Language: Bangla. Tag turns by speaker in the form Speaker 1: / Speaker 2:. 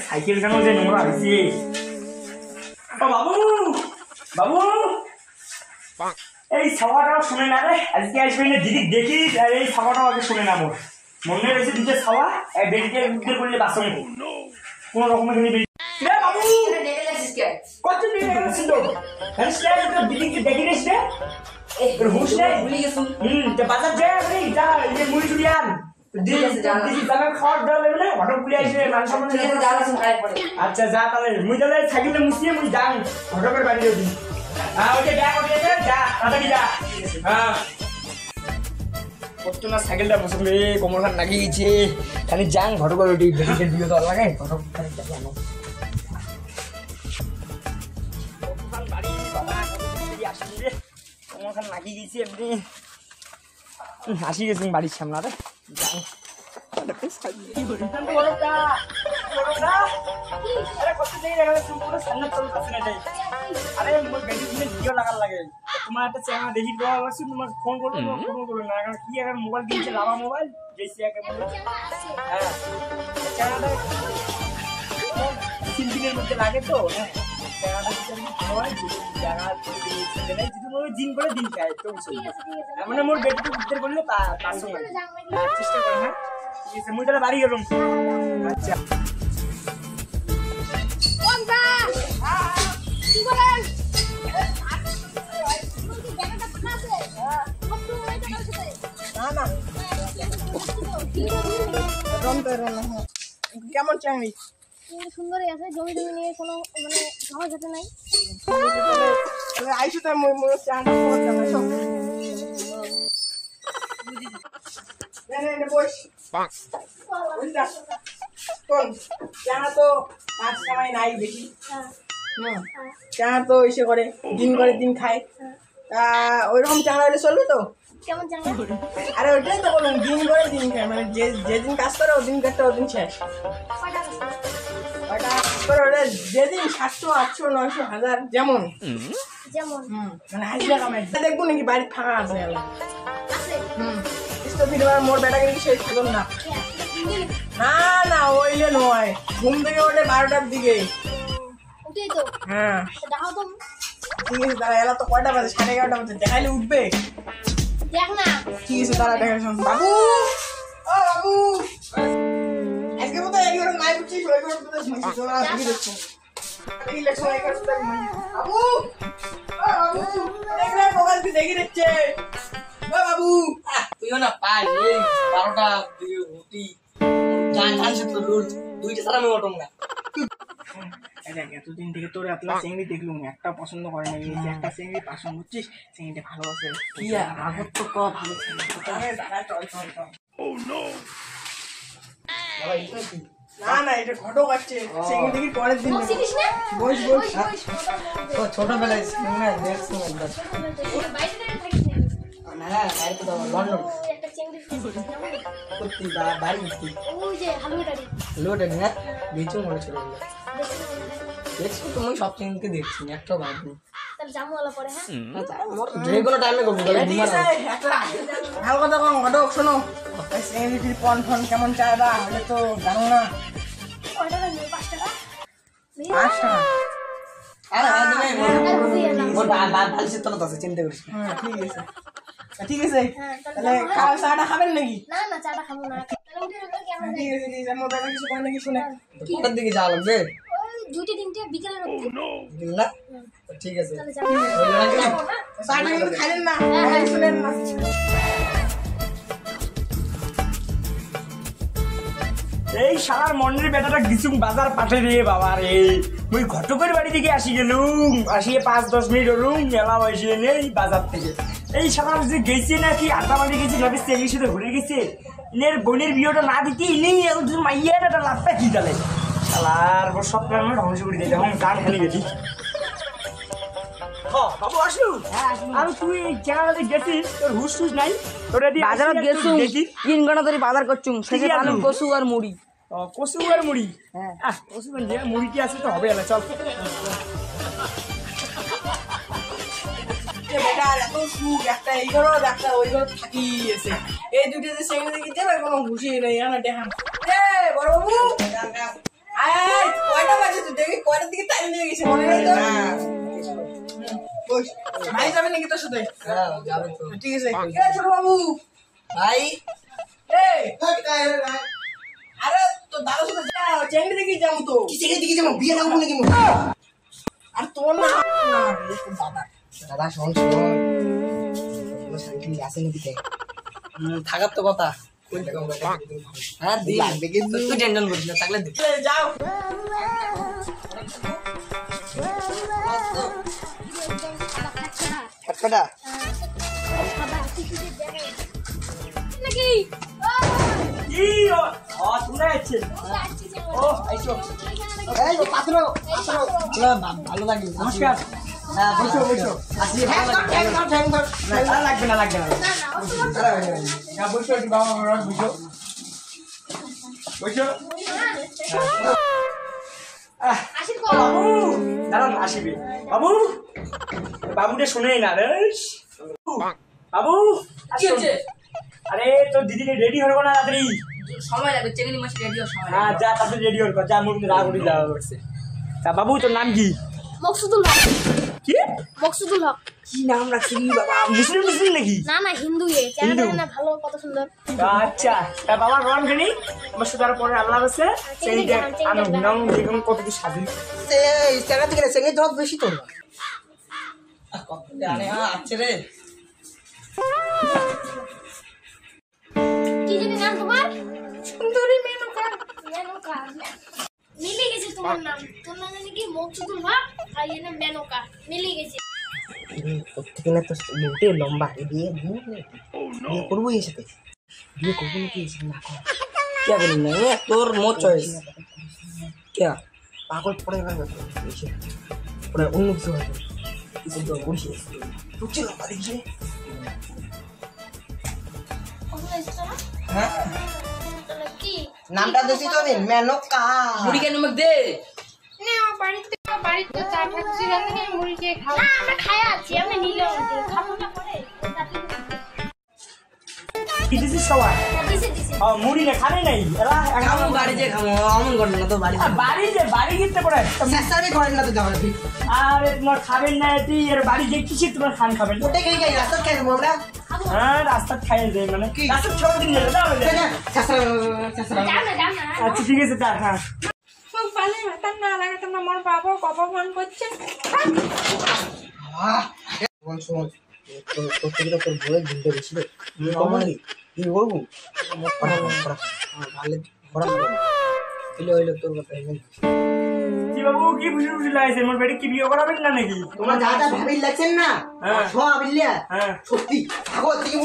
Speaker 1: সাইকেল কেন যে নোংরা হয়েছে। বাবু বাবু এই ছাওয়াটাও শুনে না রে, আজকে আসবে না দিদি দেখি এই ছাওয়াটাও আগে শুনে না। মোর মনে রয়েছে দিতে ছাওয়া বেরিকে উদ্ধার করলে বাসন কোন রকমের বাবু কত দিদিকে দেখে গেছে হুশ নেই বাজার যায় মুড়ি টুড়ি আন খাওয়ার দেওয়া লাগবে না হঠাৎ পুলে আসবে মানুষ। আচ্ছা যা তাহলে মুই তাহলে সাইকেলটা মুছিয়ে মুই যান হঠাৎ বাড়ি যাবি। হ্যাঁ ওকে যা ওকে যা তাড়াতাড়ি যা। হ্যাঁ কত না সাইকেলটা বসে কোমর খান লাগিয়ে গেছে খালি যান ঘটক ওটি বেরিকের দিয়ে দর লাগাই ঘটক খালি জানো বাড়ি বাবা আসবে কোমর খান লাগিয়ে গেছি এমনি হাসি গেছেন বাড়ির সামনে। আরে যান আরে ভিডিও লাগার লাগে তোমার একটা চ্যানেল দেখি তোমার ফোন করবো না কি এখন মোবাইল কিনছে লাভা মোবাইল যেছি হ্যাঁ চ্যানেলটা তিন দিনের মধ্যে লাগে তো হ্যাঁ দিন করে দিন খায় তো মানে মোর বেটি উদ্ধার করলে তার সঙ্গে চেষ্টা করে। হ্যাঁ ঠিক আছে মুই তাহলে বাড়ি গেলাম। আচ্ছা কেমন চাকরি
Speaker 2: সুন্দরই আছে জমি জমি নিয়ে কোনো মানে ঝামেলা নাই।
Speaker 1: আইসো তার নাই বেশি চাঁড়া তো এসে করে দিন খায় ওইরকম চাঁড়া হলে চলবে তো।
Speaker 2: কেমন চাঁড়া?
Speaker 1: আরে ওইটাই তো বলুন দিন করে দিন খায় মানে যেদিন কাজ করে ওদিন কাজটা ওদিন শেষ। যেদিন 700 800 900 1000 যেমন মানে হাজিরা কামাই দেখবো নাকি বাড়ি ফাঁকা আছে মোর বেটা কিন্তু শেষ করুন না না না ওইলে নয় ঘুম থেকে ওঠে 12টার দিকে। হ্যাঁ ঠিক আছে তারা এলা তো কয়টা বাজে 11:30 বাজে দেখাইলে উঠবে
Speaker 2: দেখ না
Speaker 1: ঠিক আছে তারা দেখা শোন বাবু ও বাবু আজকে মতো এইগুলো নাই বুঝছিস ওইগুলো তো তোরা দেখি দেখছো কি লেখো এইগুলো তো বাবু ও বাবু দেখলে মোবাইল কি দেখি দেখছে ও বাবু তুইও না পাই এই 12টা দিকে উঠি জানছিস তো রোজ দুইটা সারা আমি ওঠম না। এতদিন থেকে তোর আপনার চিংড়ি দেখলুম একটা পছন্দ করে না একটা চিংড়ি পছন্দ করছিস চিংড়িটা ভালো আছে কি আগত তো ক ভালো ছিল না না এটা ঘটক আছে চিংড়ি দেখি পরের দিন বস ছোটবেলায় দেখছি হ্যাঁ বাইরে তো লন্ডন সত্যি বাড়ি লোটা না বেচু মনে ছিল দেখছি তুমি সব চিংড়িকে দেখছি একটাও ভাবনি যে কোনো টাইমে ভালো কথা কম ঘটক শোনো চিংড়িটির পন ফন কেমন চাইবা হলে তো জানো না 5 টাকা চিন্তা করিস ঠিক আছে তাহলে চাটা খাবেন নাকি?
Speaker 2: না না চাটা খাবো না।
Speaker 1: ঠিক আছে কিছু করে নাকি শুনে কোটার দিকে যাওয়া লাগবে
Speaker 2: 2টা 3টে বিকেলের মধ্যে
Speaker 1: না ঠিক আছে চাটা কিন্তু খাইলেন না শুনেন না এই শালার মন্ডের বেটাটা গিছুম বাজার পাঠে রে বাবা রে ওই ঘটকের বাড়ি থেকে আসি গেলুম আসিয়ে 5-10 মিনিট হলুম মেলা বসে নেই বাজার থেকে এই শালার যে গেছে নাকি আড্ডা মারি গেছি ভাবি চেঙ্গির সাথে ঘুরে গেছে এর বোনের বিয়েটা না দিতে নেই মাইয়াটা লাভটা কি তাহলে শালার ওর সব প্ল্যান ধ্বংস করে দিতে এখন গান খালি গেছি বাবু আসু আর তুই কেনাতে গেছিস তোর হুশ টুস নাই তোরা
Speaker 3: বাজারে গেছু 3 ঘন্টা ধরে বাজার করছুম সেটা আলু কচু আর মুড়ি
Speaker 1: কচু আর মুড়ি হ্যাঁ কচু মানে মুড়ি কি আছে তো হবে না চল বেটা এত সুখ একটা এই ঘর একটা ওই ঘর থাকি আছে এই দুটো যে সেখানে দেখি দেবে কোনো খুশি নেই না দেখান এ বড় বাবু আয় আছে তুই দেখবি কয়টার দিকে টাইম নিয়ে গেছে মনে নেই তো বস ভাই যাবে নাকি তোর সাথে
Speaker 4: হ্যাঁ যাবে তো
Speaker 1: ঠিক আছে এ ছোট বাবু
Speaker 4: ভাই
Speaker 1: এই আরে তো দাদার সাথে যা চেঙ্গি দেখি যাবো তো
Speaker 4: কিসে দিকে যাবো বিয়ে লাগবো নাকি
Speaker 1: আর তোর না দাদা
Speaker 4: দাদা শোন শোন সাইকেল আসে নাকি থাকার তো কথা হ্যাঁ দি লাগবে কিন্তু তুই টেনশন করিস না থাকলে
Speaker 1: যাও
Speaker 4: ফটফটা
Speaker 2: নাকি
Speaker 1: জি ও তোমরা আছেন ও আইছো
Speaker 4: এই পাত্র ভালো লাগে
Speaker 1: নমস্কার
Speaker 4: হ্যাঁ বসো বসো আসি ভালো লাগে
Speaker 1: লাগবে না না বসো একটু বাবা বসো বসো বাবু দাঁড়ান আসিবি বাবু বাবুটা শুনেই না রে বাবু কি হচ্ছে আরে তোর দিদি রেডি হলো না রাত্রি
Speaker 3: সময় লাগবে চেঙ্গি মাছ রেডি হওয়ার সময়
Speaker 1: হ্যাঁ যা তাদের রেডি হল যা মুখ রাগ উঠে যাওয়া করছে তা বাবু তোর নাম কি
Speaker 2: মকসুদুল হক
Speaker 1: কি
Speaker 2: মকসুদুল হক
Speaker 1: কি নাম রাখছিস বাবা মুসলিম নাকি
Speaker 2: না না হিন্দু চেহারা না ভালো কত সুন্দর
Speaker 1: আচ্ছা তা বাবা নাম জানি আমার সাথে পরে আল্লাহ আছে সেই যে আনন্দ নাম দেখুন কত কি স্বাধীন
Speaker 4: এই জায়গা থেকে সঙ্গে জব বেশি তোর কত জানে হ্যাঁ আছে রে
Speaker 2: কি জানি নাম তোমার সুন্দরী মেনকা মেনকা মিলে গেছে তোমার নাম নাকি মকসুদুল হক আর এর নাম মেনকা মিলে গেছে
Speaker 4: প্রত্যেকে না তো মোটে লম্বা বিয়ে বিয়ে করবো এর সাথে বিয়ে করবো নাকি না কে বলি না তোর মোট চয়েস কে পাগল পড়ে গেল পড়ে অন্য কিছু হবে কিছু তো বসে বুঝছি লম্বা দেখি
Speaker 2: ওগুলো এসেছে না
Speaker 4: হ্যাঁ
Speaker 2: তাহলে কি
Speaker 4: নামটা দিছি তো আমি মেনকা
Speaker 3: মুড়ি কেন মুখ দে
Speaker 2: না বাড়িতে চা খাচ্ছি রাতে মুড়ি খেয়ে খাও না আমরা খায়া আছি আমরা নিলাম খাবো না পরে
Speaker 1: কি দিছিস সবাই
Speaker 2: দিছে দিছে
Speaker 1: মুড়ি না খাবে নাই এরা
Speaker 4: খামো বাড়ি যে খামো অমন করেন না তো বাড়ি
Speaker 1: বাড়ি গিয়ে পড়ে
Speaker 4: চেষ্টাই করেন না তো যাওয়ার
Speaker 1: আরে তোমার খাবেন না এটি এর বাড়ি যে কিসে তোমার খান খাবেন
Speaker 4: ওটাই খাই খাই রাস্তা খাই আমরা
Speaker 1: হ্যাঁ রাস্তা খাইয়ে দেয় মানে রাস্তা ছোট দিন যাবে তাহলে আচ্ছা ঠিক আছে তা হ্যাঁ
Speaker 4: শোন প্রত্যেকটা তোর বইয়ের ঝুলটা বেশি রে কমন কি কি করবো ভালো পড়াশোনা হইলো তোর কথা
Speaker 1: কি বাবু কি বুঝি লাগছে মোর বেটি কি বিয়ে করাবেন না নাকি
Speaker 4: তোমার যা যা ভাবিল লাগছেন না
Speaker 1: হ্যাঁ।
Speaker 4: সব ভাবিলিয়া
Speaker 1: হ্যাঁ
Speaker 4: সত্যি আগো থেকে